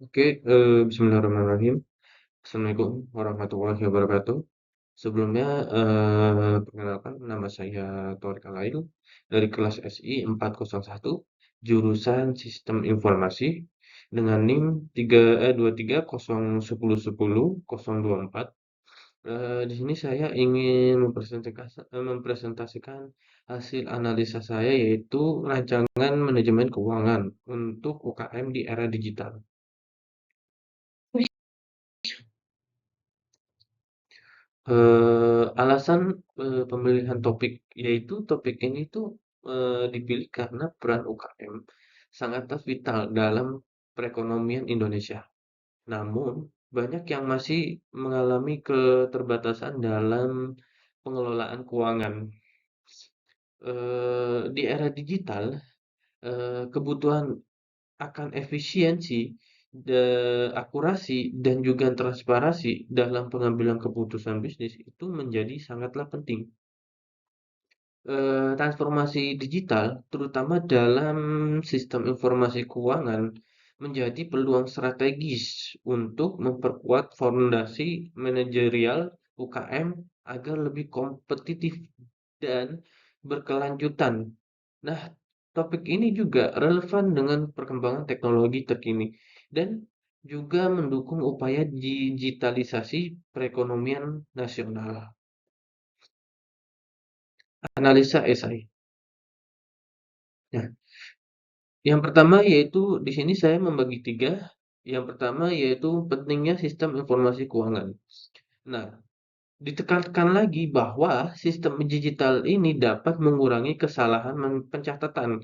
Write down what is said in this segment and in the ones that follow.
Oke, bismillahirrahmanirrahim. Assalamualaikum warahmatullahi wabarakatuh. Sebelumnya, perkenalkan nama saya Thorik Alail dari kelas SI 401, jurusan Sistem Informasi dengan NIM 2301001024. Di sini saya ingin mempresentasikan hasil analisa saya yaitu rancangan manajemen keuangan untuk UKM di era digital. Alasan, pemilihan topik yaitu topik ini tuh, dipilih karena peran UKM sangatlah vital dalam perekonomian Indonesia. Namun, banyak yang masih mengalami keterbatasan dalam pengelolaan keuangan. Di era digital, kebutuhan akan efisiensi, akurasi, dan juga transparansi dalam pengambilan keputusan bisnis itu menjadi sangatlah penting. Transformasi digital, terutama dalam sistem informasi keuangan, menjadi peluang strategis untuk memperkuat fondasi manajerial UKM agar lebih kompetitif dan berkelanjutan. Nah, topik ini juga relevan dengan perkembangan teknologi terkini dan juga mendukung upaya digitalisasi perekonomian nasional. Analisa SI. Nah, yang pertama yaitu di sini saya membagi tiga. Yang pertama yaitu pentingnya sistem informasi keuangan. Nah, ditekankan lagi bahwa sistem digital ini dapat mengurangi kesalahan pencatatan,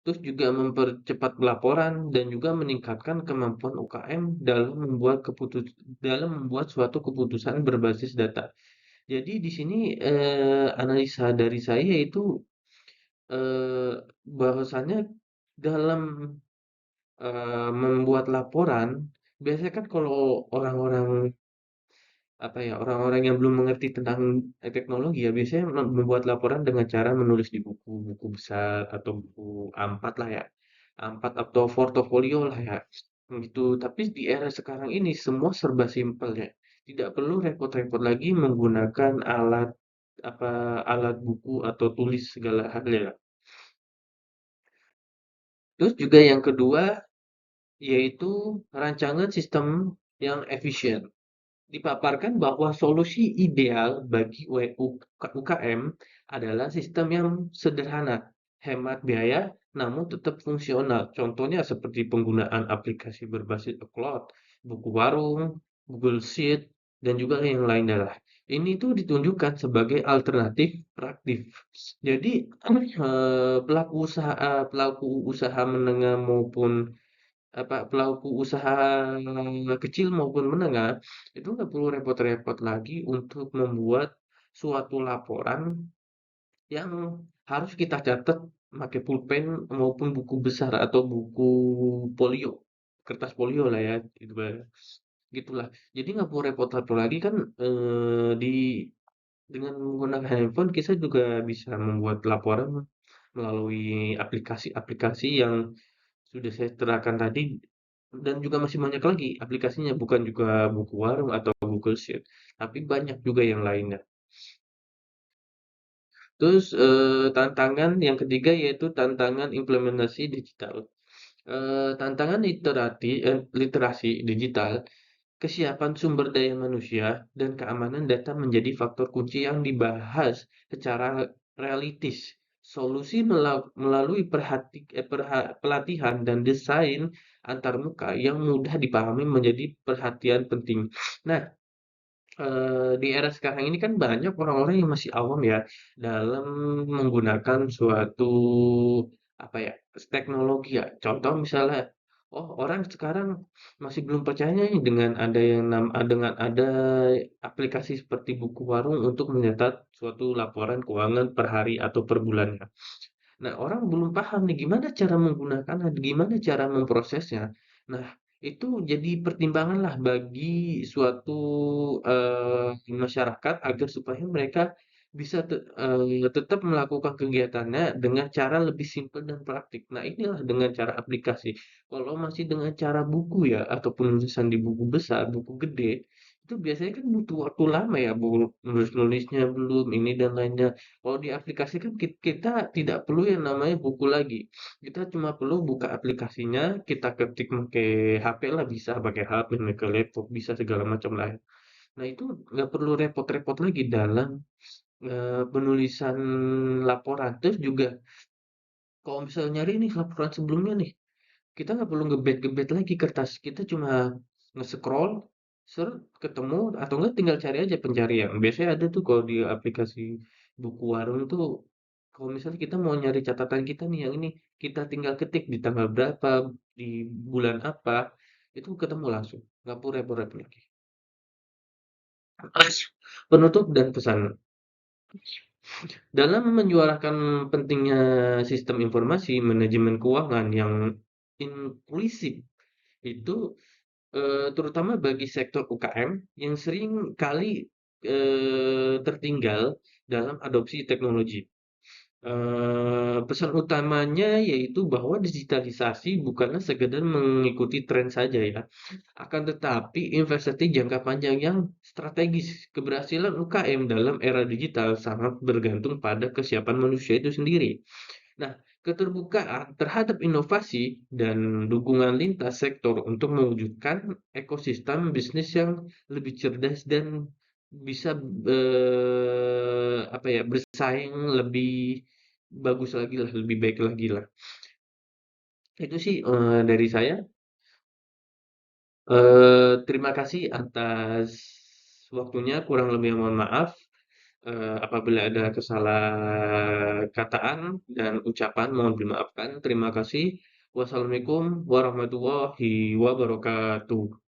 terus juga mempercepat pelaporan dan juga meningkatkan kemampuan UKM dalam membuat suatu keputusan berbasis data. Jadi di sini analisa dari saya itu eh, bahwasannya dalam membuat laporan, biasanya kan kalau orang-orang, apa ya, orang-orang yang belum mengerti tentang, teknologi ya, biasanya membuat laporan dengan cara menulis di buku besar atau buku A4 lah ya, A4 atau portofolio lah ya, gitu. Tapi di era sekarang ini semua serba simpel ya, tidak perlu repot-repot lagi menggunakan alat buku atau tulis segala hal ya. Terus juga yang kedua, yaitu rancangan sistem yang efisien. Dipaparkan bahwa solusi ideal bagi UKM adalah sistem yang sederhana, hemat biaya, namun tetap fungsional. Contohnya seperti penggunaan aplikasi berbasis cloud, buku warung, Google Sheet, dan juga yang lainnya lah. Ini tuh ditunjukkan sebagai alternatif praktif. Jadi pelaku usaha menengah maupun pelaku usaha kecil maupun menengah, itu nggak perlu repot-repot lagi untuk membuat suatu laporan yang harus kita catat pakai pulpen maupun buku besar atau buku folio, kertas folio lah ya, gitu gitulah. Jadi nggak perlu repot-repot lagi kan, di dengan menggunakan handphone kita juga bisa membuat laporan melalui aplikasi-aplikasi yang sudah saya terangkan tadi dan juga masih banyak lagi aplikasinya, bukan juga buku warung atau Google Sheet, tapi banyak juga yang lainnya. Terus, tantangan yang ketiga yaitu tantangan implementasi digital. Tantangan literasi digital, kesiapan sumber daya manusia, dan keamanan data menjadi faktor kunci yang dibahas secara realistis. Solusi melalui pelatihan dan desain antarmuka yang mudah dipahami menjadi perhatian penting. Nah, di era sekarang ini kan banyak orang-orang yang masih awam ya dalam menggunakan suatu apa ya teknologi ya. Contoh misalnya, oh orang sekarang masih belum percaya nih dengan ada aplikasi seperti buku warung untuk mencatat suatu laporan keuangan per hari atau per bulannya. Nah, orang belum paham nih gimana cara menggunakannya, gimana cara memprosesnya. Nah, itu jadi pertimbangan lah bagi suatu masyarakat agar supaya mereka bisa tetap melakukan kegiatannya dengan cara lebih simpel dan praktik. Nah, inilah dengan cara aplikasi. Kalau masih dengan cara buku ya, ataupun tulisan di buku besar, buku gede, itu biasanya kan butuh waktu lama ya, nulis-nulisnya belum, ini dan lainnya. Kalau di aplikasi kan kita tidak perlu yang namanya buku lagi. Kita cuma perlu buka aplikasinya, kita ketik pakai HP lah, bisa pakai HP, pakai laptop, bisa segala macam lah. Nah, itu nggak perlu repot-repot lagi dalam penulisan laporan. Terus juga kalau misalnya nyari nih laporan sebelumnya nih, kita nggak perlu ngebet-ngebet lagi kertas. Kita cuma nge-scroll, ketemu, atau enggak tinggal cari aja pencarian. Biasanya ada tuh kalau di aplikasi buku warung tuh, kalau misalnya kita mau nyari catatan kita nih yang ini, kita tinggal ketik di tanggal berapa, di bulan apa, itu ketemu langsung. Nggak perlu repot-repot lagi. Penutup dan pesan. Dalam menyuarakan pentingnya sistem informasi manajemen keuangan yang inklusif itu, terutama bagi sektor UKM yang sering kali, tertinggal dalam adopsi teknologi. Pesan utamanya yaitu bahwa digitalisasi bukanlah sekedar mengikuti tren saja ya, akan tetapi investasi jangka panjang yang strategis. Keberhasilan UKM dalam era digital sangat bergantung pada kesiapan manusia itu sendiri. Nah, keterbukaan terhadap inovasi dan dukungan lintas sektor untuk mewujudkan ekosistem bisnis yang lebih cerdas dan bisa apa ya, bersaing lebih bagus lagi lah, lebih baik lagi lah. Itu sih dari saya. Terima kasih atas waktunya, kurang lebih mohon maaf. Apabila ada kesalah kataan dan ucapan mohon dimaafkan. Terima kasih. Wassalamualaikum warahmatullahi wabarakatuh.